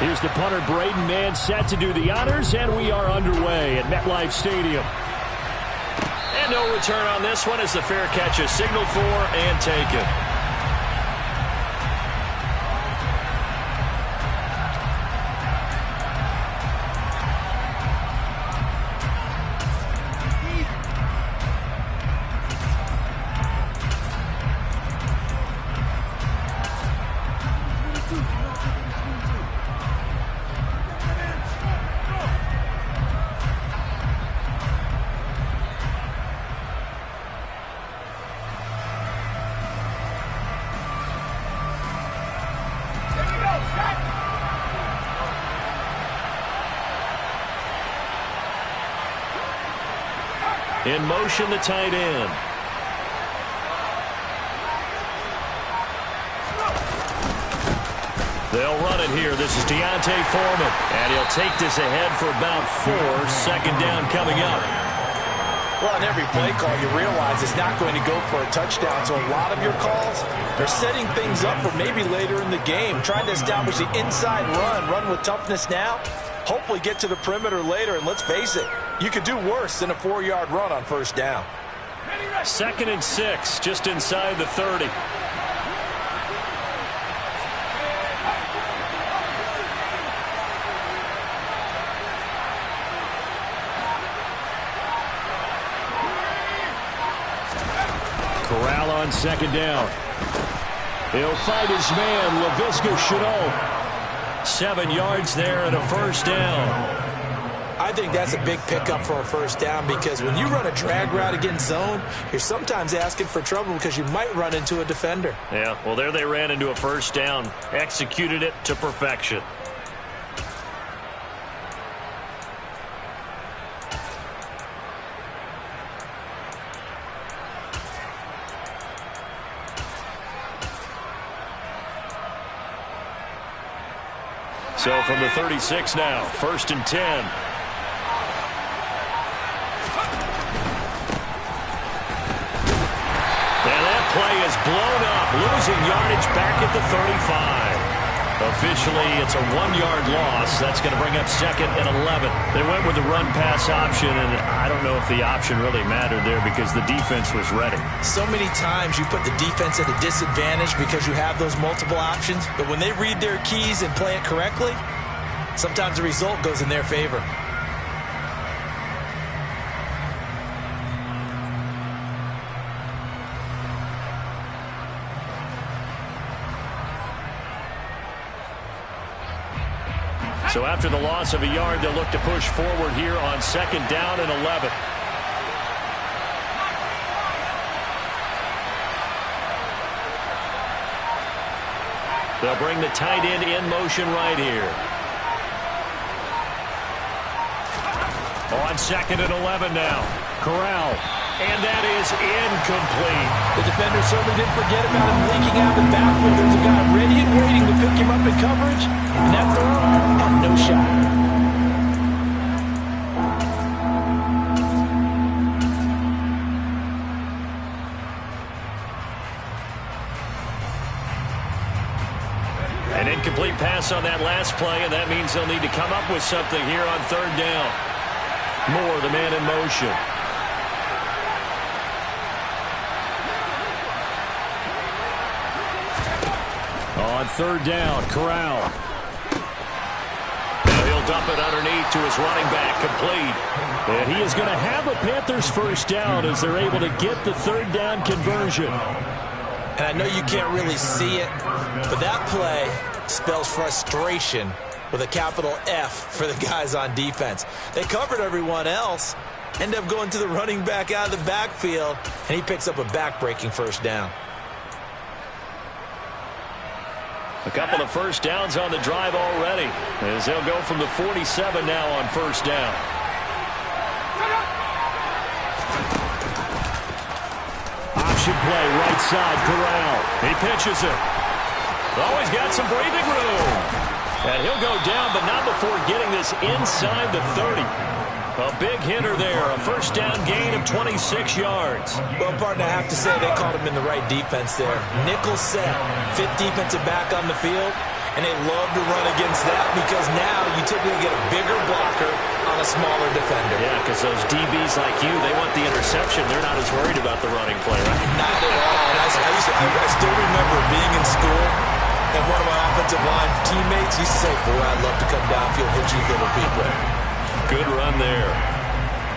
Here's the punter, Braden Mann, set to do the honors, and we are underway at MetLife Stadium. And no return on this one as the fair catch is signaled for and taken. In motion, the tight end. They'll run it here. This is Deontay Foreman. And he'll take this ahead for about 4. Second down coming up. Well, on every play call, you realize it's not going to go for a touchdown. So a lot of your calls, they're setting things up for maybe later in the game, trying to establish the inside run with toughness now, hopefully get to the perimeter later. And let's face it, you could do worse than a 4-yard run on first down. 2nd and 6, just inside the 30. Corral on 2nd down. He'll find his man, Laviska Shenault. 7 yards there and a first down. I think that's a big pickup for a first down because when you run a drag route against zone, you're sometimes asking for trouble because you might run into a defender. Yeah, well, there they ran into a first down. Executed it to perfection. So from the 36 now, 1st and 10. Play is blown up, losing yardage back at the 35. Officially, it's a 1-yard loss. That's going to bring up 2nd and 11. They went with the run-pass option, and I don't know if the option really mattered there because the defense was ready. So many times you put the defense at a disadvantage because you have those multiple options, but when they read their keys and play it correctly, sometimes the result goes in their favor. So after the loss of a yard, they'll look to push forward here on 2nd down and 11. They'll bring the tight end in motion right here. On 2nd and 11 now. Corral. And that is incomplete. The defender certainly didn't forget about him leaking out of the backfield. There's a guy ready and waiting to pick him up in coverage. And that throw, no shot. An incomplete pass on that last play, and that means they'll need to come up with something here on 3rd down. Moore, the man in motion. On 3rd down, Corral. Now he'll dump it underneath to his running back, complete. And he is going to have a Panthers first down as they're able to get the 3rd down conversion. And I know you can't really see it, but that play spells frustration with a capital F for the guys on defense. They covered everyone else, end up going to the running back out of the backfield, and he picks up a back-breaking first down. A couple of first downs on the drive already as they'll go from the 47 now on 1st down. Option play, right side, Corral. He pitches it. Always got some breathing room. And he'll go down, but not before getting this inside the 30. A big hitter there, a first down gain of 26 yards. Well, partner, I have to say they called him in the right defense there. Nickel set, 5th defensive back on the field. And they love to run against that because now you typically get a bigger blocker on a smaller defender. Yeah, because those DBs like you, they want the interception. They're not as worried about the running play, right? Not at all. And I still remember being in school, and one of my offensive line teammates used to say, boy, I'd love to come downfield, hit you little people. Good run there.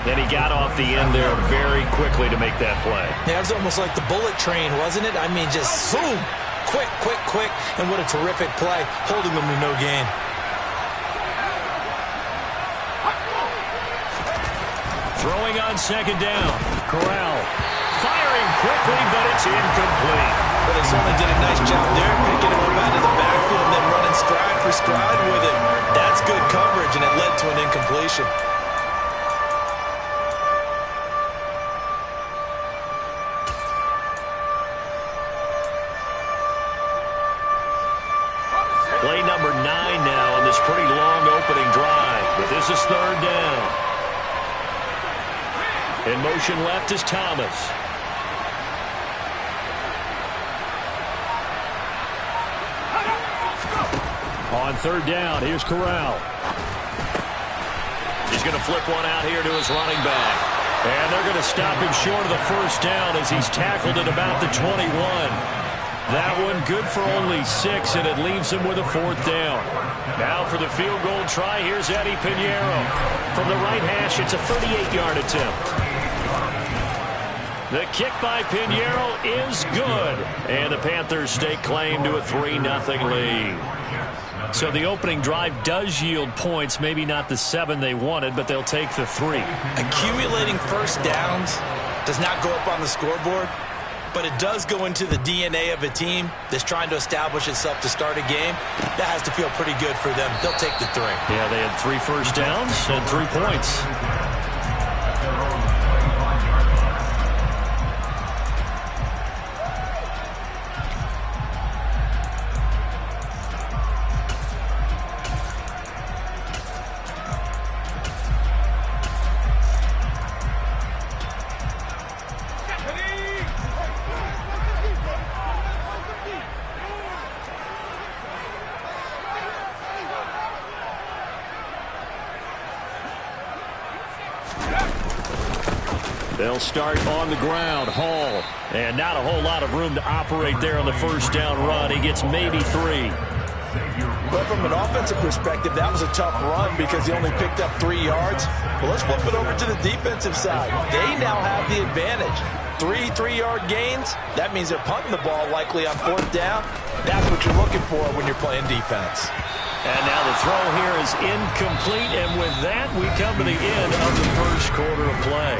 Then he got off the end there very quickly to make that play. Yeah, it was almost like the bullet train, wasn't it? I mean, just zoom. Quick, quick, quick. And what a terrific play, holding them to no gain. Throwing on second down. Corral firing quickly, but it's incomplete. But they certainly did a nice job there, picking him up out of the backfield and then running stride for stride with it. That's good coverage, and it led to an incompletion. Play number 9 now on this pretty long opening drive. But this is third down. In motion left is Thomas. On third down, here's Corral. He's going to flip one out here to his running back. And they're going to stop him short of the first down as he's tackled at about the 21. That one good for only 6, and it leaves him with a fourth down. Now for the field goal try, here's Eddie Pinheiro. From the right hash, it's a 38-yard attempt. The kick by Pinheiro is good. And the Panthers stake claim to a 3-0 lead. So the opening drive does yield points, maybe not the 7 they wanted, but they'll take the 3. Accumulating first downs does not go up on the scoreboard, but it does go into the DNA of a team that's trying to establish itself to start a game. That has to feel pretty good for them. They'll take the 3. Yeah, they had 3 first downs and 3 points. They'll start on the ground. Hall. And not a whole lot of room to operate there on the first down run. He gets maybe 3. But from an offensive perspective, that was a tough run because he only picked up 3 yards. Well, let's flip it over to the defensive side. They now have the advantage. 3 3-yard gains. That means they're punting the ball likely on fourth down. That's what you're looking for when you're playing defense. And now the throw here is incomplete. And with that, we come to the end of the first quarter of play.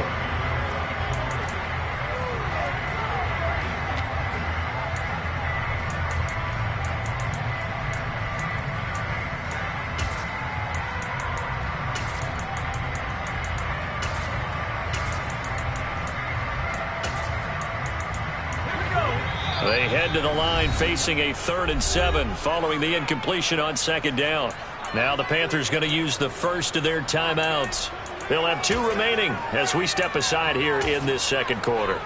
They head to the line facing a 3rd and 7 following the incompletion on second down. Now the Panthers going to use the first of their timeouts. They'll have 2 remaining as we step aside here in this second quarter.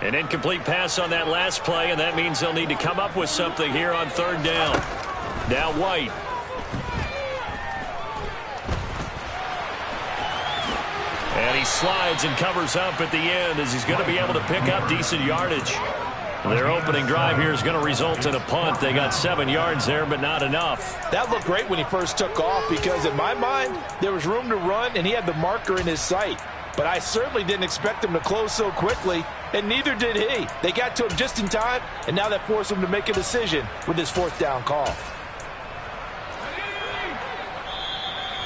An incomplete pass on that last play, and that means they'll need to come up with something here on third down. Now White. And he slides and covers up at the end as he's going to be able to pick up decent yardage. Their opening drive here is going to result in a punt. They got 7 yards there, but not enough. That looked great when he first took off because in my mind, there was room to run and he had the marker in his sight. But I certainly didn't expect him to close so quickly, and neither did he. They got to him just in time, and now that forced him to make a decision with his fourth down call.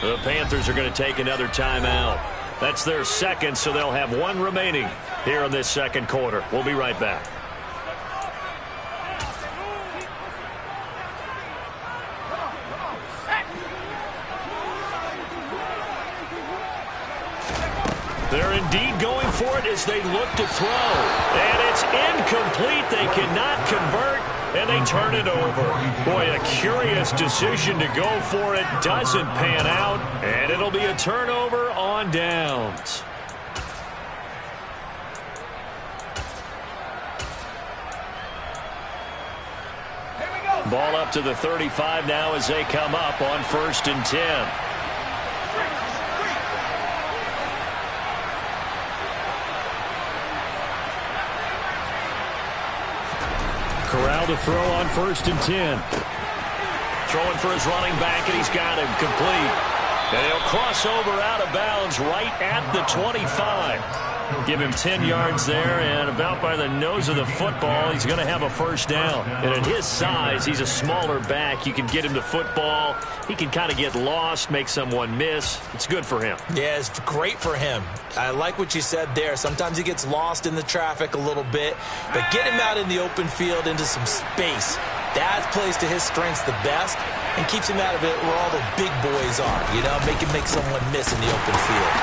The Panthers are going to take another timeout. That's their second, so they'll have 1 remaining here in this second quarter. We'll be right back. They're indeed going for it as they look to throw. And it's incomplete. They cannot convert, and they turn it over. Boy, a curious decision to go for it. Doesn't pan out, and it'll be a turnover on downs. Ball up to the 35 now as they come up on 1st and 10. Corral to throw on 1st and 10. Throwing for his running back, and he's got him complete. And he'll cross over out of bounds right at the 25. Give him 10 yards there, and about by the nose of the football, he's going to have a first down. And at his size, he's a smaller back. You can get him the football. He can kind of get lost, make someone miss. It's good for him. Yeah, it's great for him. I like what you said there. Sometimes he gets lost in the traffic a little bit, but get him out in the open field into some space. That plays to his strengths the best and keeps him out of it where all the big boys are. You know, make someone miss in the open field.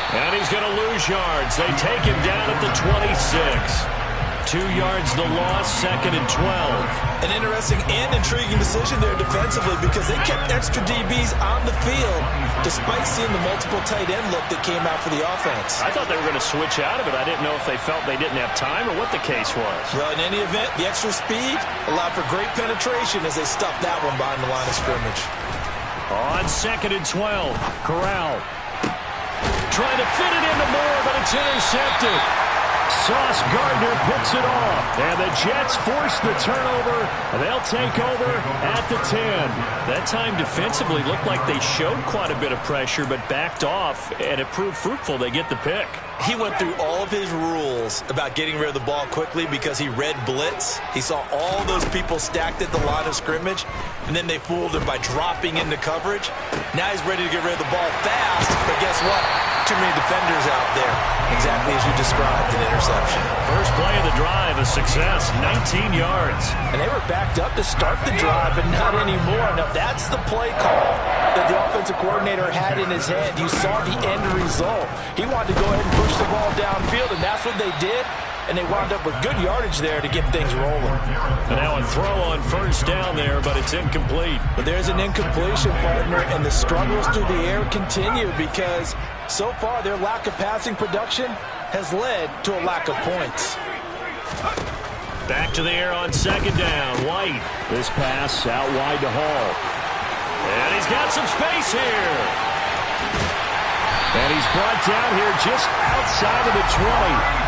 And he's going to lose yards. They take him down at the 26. 2 yards the loss, 2nd and 12. An interesting and intriguing decision there defensively because they kept extra DBs on the field despite seeing the multiple tight end look that came out for the offense. I thought they were going to switch out of it. I didn't know if they felt they didn't have time or what the case was. Well, in any event, the extra speed allowed for great penetration as they stuffed that one behind the line of scrimmage. On 2nd and 12, Corral trying to fit it into Moore, but it's intercepted. Sauce Gardner picks it off, and the Jets force the turnover, and they'll take over at the 10. That time defensively looked like they showed quite a bit of pressure, but backed off, and it proved fruitful. They get the pick. He went through all of his rules about getting rid of the ball quickly because he read blitz. He saw all those people stacked at the line of scrimmage, and then they fooled him by dropping into coverage. Now he's ready to get rid of the ball fast, but guess what? Too many defenders out there. Exactly as you described, an interception. First play of the drive, a success, 19 yards. And they were backed up to start the drive, but not anymore. Now that's the play call that the offensive coordinator had in his head. You saw the end result. He wanted to go ahead and push the ball downfield, and that's what they did. And they wound up with good yardage there to get things rolling. And now a throw on 1st down there, but it's incomplete. But there's an incompletion, partner, and the struggles through the air continue because so far their lack of passing production has led to a lack of points. Back to the air on 2nd down. White. This pass out wide to Hall. And he's got some space here. And he's brought down here just outside of the 20.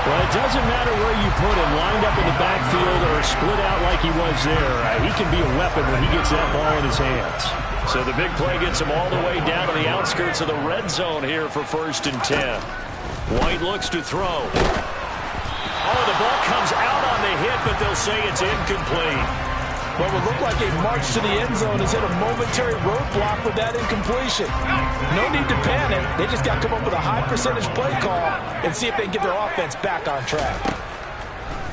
Well, it doesn't matter where you put him, lined up in the backfield or split out like he was there. He can be a weapon when he gets that ball in his hands. So the big play gets him all the way down to the outskirts of the red zone here for 1st and 10. White looks to throw. Oh, the ball comes out on the hit, but they'll say it's incomplete. What would look like a march to the end zone has hit a momentary roadblock with that incompletion. No need to panic. They just got to come up with a high percentage play call and see if they can get their offense back on track.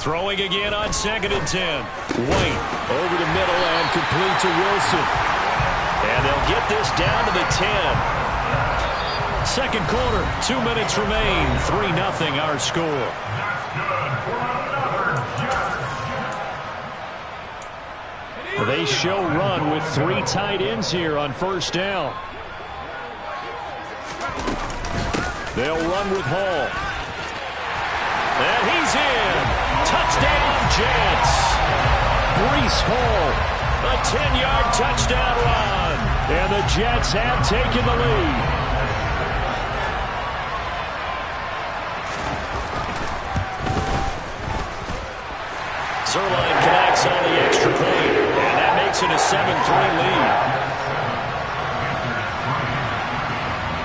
Throwing again on 2nd and 10. White over the middle and complete to Wilson. And they'll get this down to the 10. Second quarter, 2 minutes remain. 3-0 our score. They show run with 3 tight ends here on 1st down. They'll run with Hall. And he's in. Touchdown, Jets. Breece Hall, a 10-yard touchdown run. And the Jets have taken the lead. Zerline connects on the extra point, and that makes it a 7-3 lead.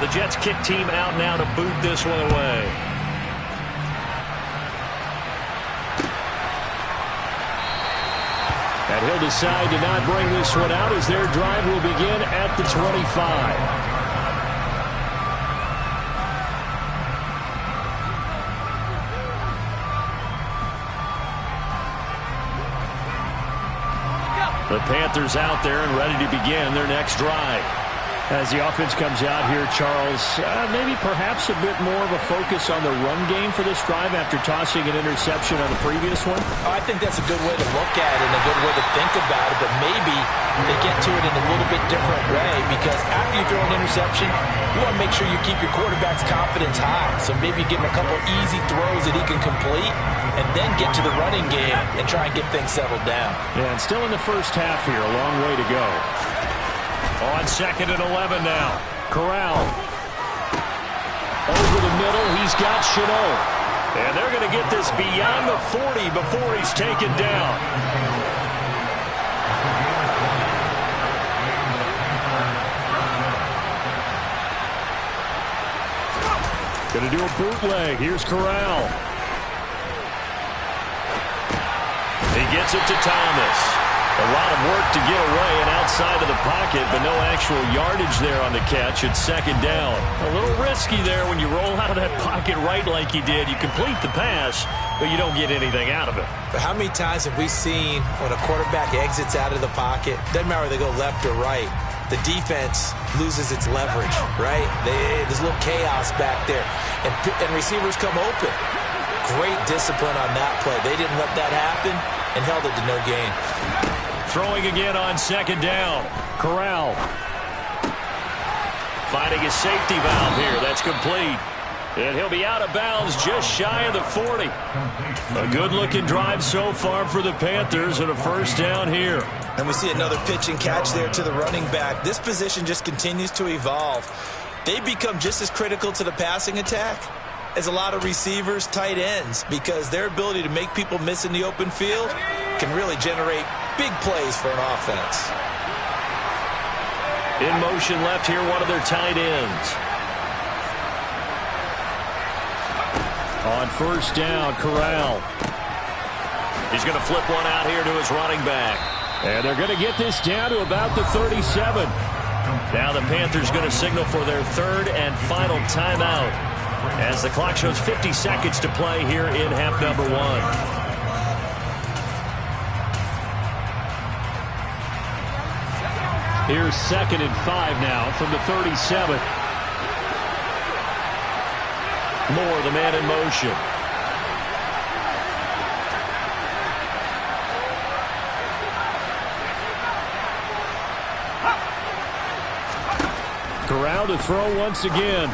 The Jets kick team out now to boot this one away. And he'll decide to not bring this one out as their drive will begin at the 25. The Panthers out there and ready to begin their next drive. As the offense comes out here, Charles, maybe perhaps a bit more of a focus on the run game for this drive after tossing an interception on the previous one? I think that's a good way to look at it and a good way to think about it, but maybe they get to it in a little bit different way because after you throw an interception, you want to make sure you keep your quarterback's confidence high. So maybe give him a couple easy throws that he can complete and then get to the running game and try and get things settled down. Yeah, and still in the first half here, a long way to go. On 2nd and 11 now. Corral. Over the middle, he's got Chenault. And they're going to get this beyond the 40 before he's taken down. Going to do a bootleg. Here's Corral. He gets it to Thomas. A lot of work to get away and outside of the pocket, but no actual yardage there on the catch. It's 2nd down. A little risky there when you roll out of that pocket right like he did. You complete the pass, but you don't get anything out of it. But how many times have we seen when a quarterback exits out of the pocket, doesn't matter whether they go left or right, the defense loses its leverage, right? There's a little chaos back there, and receivers come open. Great discipline on that play. They didn't let that happen and held it to no gain. Throwing again on 2nd down. Corral. Finding his safety valve here. That's complete. And he'll be out of bounds just shy of the 40. A good-looking drive so far for the Panthers and a 1st down here. And we see another pitch and catch there to the running back. This position just continues to evolve. They become just as critical to the passing attack as a lot of receivers, tight ends, because their ability to make people miss in the open field can really generate big plays for an offense. In motion left here, one of their tight ends. On 1st down, Corral. He's going to flip one out here to his running back. And they're going to get this down to about the 37. Now the Panthers going to signal for their 3rd and final timeout as the clock shows 50 seconds to play here in half number 1. Here's 2nd and 5 now from the 37. Moore, the man in motion. Corral to throw once again.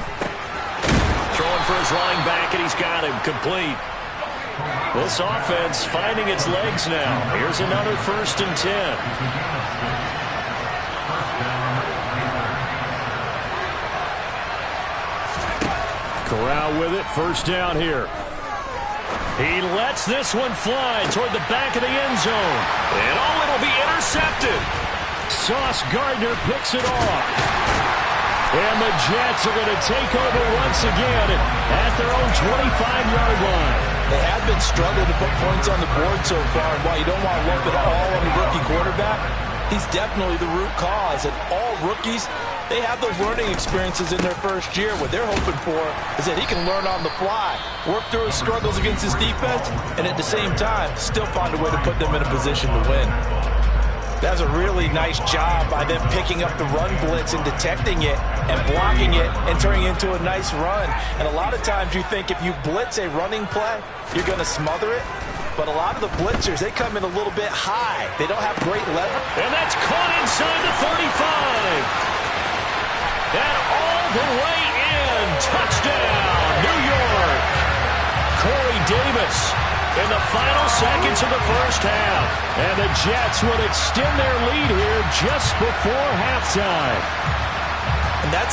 Throwing for his line back, and he's got him complete. This offense finding its legs now. Here's another 1st and 10. Corral with it, 1st down here. He lets this one fly toward the back of the end zone. And it'll be intercepted. Sauce Gardner picks it off. And the Jets are going to take over once again at their own 25-yard line. They have been struggling to put points on the board so far. And while you don't want to lump it all on the rookie quarterback, he's definitely the root cause. And all rookies, they have those learning experiences in their first year. What they're hoping for is that he can learn on the fly, work through his struggles against his defense, and at the same time, still find a way to put them in a position to win. That's a really nice job by them picking up the run blitz and detecting it and blocking it and turning it into a nice run. And a lot of times you think if you blitz a running play, you're going to smother it. But a lot of the blitzers, they come in a little bit high. They don't have great leverage. And that's caught inside the 35. And all the way in. Touchdown, New York. Corey Davis in the final seconds of the first half. And the Jets would extend their lead here just before halftime. And that's